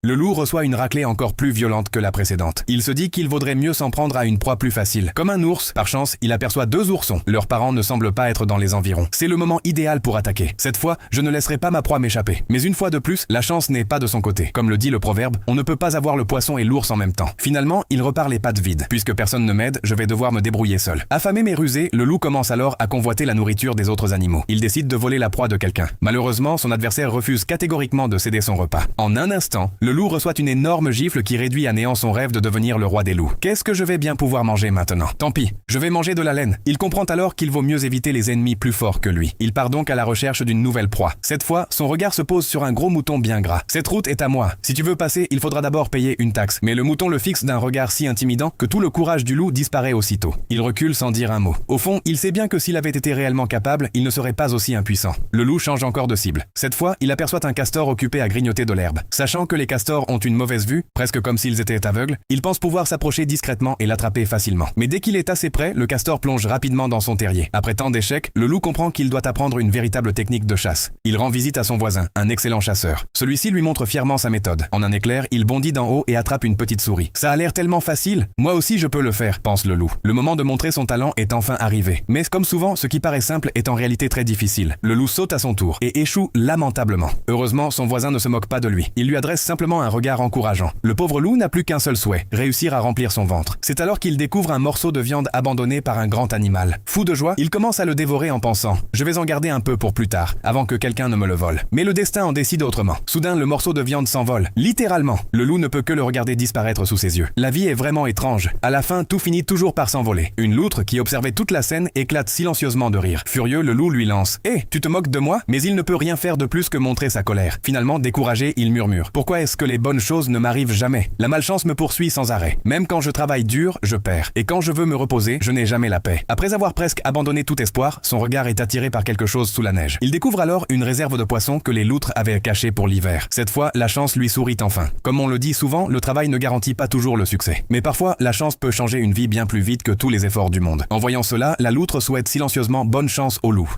Le loup reçoit une raclée encore plus violente que la précédente. Il se dit qu'il vaudrait mieux s'en prendre à une proie plus facile. Comme un ours, par chance, il aperçoit deux oursons. Leurs parents ne semblent pas être dans les environs. C'est le moment idéal pour attaquer. Cette fois, je ne laisserai pas ma proie m'échapper. Mais une fois de plus, la chance n'est pas de son côté. Comme le dit le proverbe, on ne peut pas avoir le poisson et l'ours en même temps. Finalement, il repart les pattes vides. Puisque personne ne m'aide, je vais devoir me débrouiller seul. Affamé mais rusé, le loup commence alors à convoiter la nourriture des autres animaux. Il décide de voler la proie de quelqu'un. Malheureusement, son adversaire refuse catégoriquement de céder son repas. En un instant, le loup reçoit une énorme gifle qui réduit à néant son rêve de devenir le roi des loups. Qu'est-ce que je vais bien pouvoir manger maintenant? Tant pis, je vais manger de la laine. Il comprend alors qu'il vaut mieux éviter les ennemis plus forts que lui. Il part donc à la recherche d'une nouvelle proie. Cette fois, son regard se pose sur un gros mouton bien gras. Cette route est à moi. Si tu veux passer, il faudra d'abord payer une taxe. Mais le mouton le fixe d'un regard si intimidant que tout le courage du loup disparaît aussitôt. Il recule sans dire un mot. Au fond, il sait bien que s'il avait été réellement capable, il ne serait pas aussi impuissant. Le loup change encore de cible. Cette fois, il aperçoit un castor occupé à grignoter de l'herbe. Sachant que les castors ont une mauvaise vue, presque comme s'ils étaient aveugles, il pense pouvoir s'approcher discrètement et l'attraper facilement. Mais dès qu'il est assez près, le castor plonge rapidement dans son terrier. Après tant d'échecs, le loup comprend qu'il doit apprendre une véritable technique de chasse. Il rend visite à son voisin, un excellent chasseur. Celui-ci lui montre fièrement sa méthode. En un éclair, il bondit d'en haut et attrape une petite souris. Ça a l'air tellement facile. Moi aussi je peux le faire, pense le loup. Le moment de montrer son talent est enfin arrivé. Mais comme souvent, ce qui paraît simple est en réalité très difficile. Le loup saute à son tour et échoue lamentablement. Heureusement, son voisin ne se moque pas de lui. Il lui adresse simplement un regard encourageant. Le pauvre loup n'a plus qu'un seul souhait, réussir à remplir son ventre. C'est alors qu'il découvre un morceau de viande abandonné par un grand animal. Fou de joie, il commence à le dévorer en pensant « Je vais en garder un peu pour plus tard, avant que quelqu'un ne me le vole. » Mais le destin en décide autrement. Soudain, le morceau de viande s'envole. Littéralement. Le loup ne peut que le regarder disparaître sous ses yeux. La vie est vraiment étrange. À la fin, tout finit toujours par s'envoler. Une loutre, qui observait toute la scène, éclate silencieusement de rire. Furieux, le loup lui lance « Hé, tu te moques de moi ?» Mais il ne peut rien faire de plus que montrer sa colère. Finalement, découragé, il murmure « Pourquoi est-ce que les bonnes choses ne m'arrivent jamais? La malchance me poursuit sans arrêt. Même quand je travaille dur, je perds. Et quand je veux me reposer, je n'ai jamais la paix. » Après avoir presque abandonné tout espoir, son regard est attiré par quelque chose sous la neige. Il découvre alors une réserve de poissons que les loutres avaient cachée pour l'hiver. Cette fois, la chance lui sourit enfin. Comme on le dit souvent, le travail ne garantit pas toujours le succès. Mais parfois, la chance peut changer une vie bien plus vite que tous les efforts du monde. En voyant cela, la loutre souhaite silencieusement bonne chance au loup.